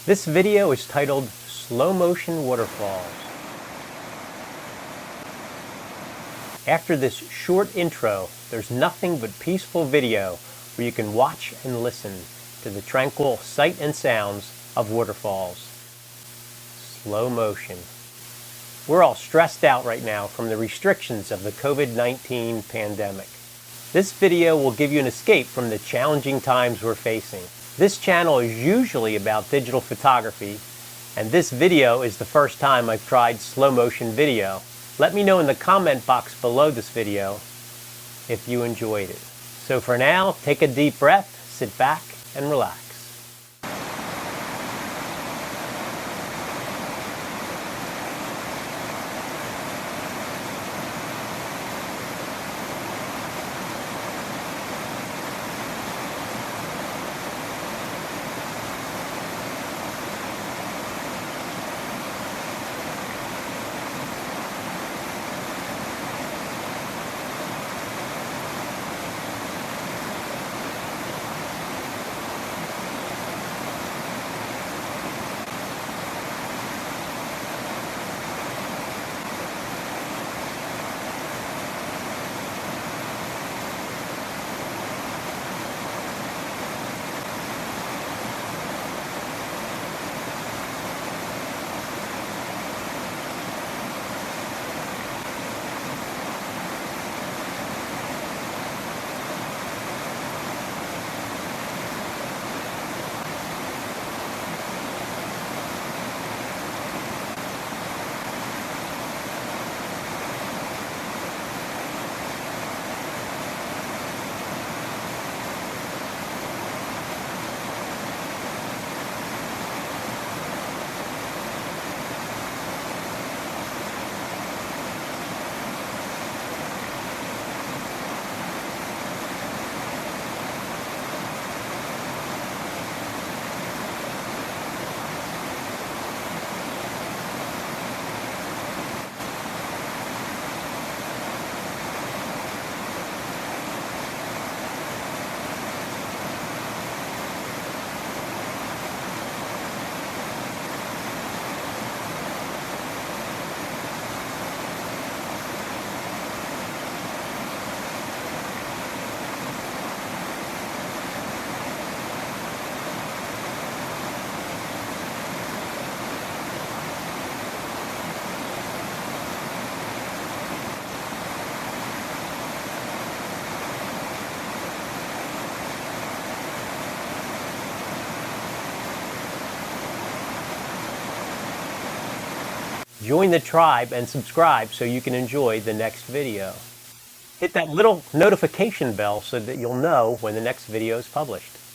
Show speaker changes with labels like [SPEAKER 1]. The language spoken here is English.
[SPEAKER 1] This video is titled Slow Motion Waterfalls. After this short intro, there's nothing but peaceful video where you can watch and listen to the tranquil sight and sounds of waterfalls. Slow motion. We're all stressed out right now from the restrictions of the COVID-19 pandemic. This video will give you an escape from the challenging times we're facing. This channel is usually about digital photography, and this video is the first time I've tried slow motion video. Let me know in the comment box below this video if you enjoyed it. So for now, take a deep breath, sit back, and relax. Join the tribe and subscribe so you can enjoy the next video. Hit that little notification bell so that you'll know when the next video is published.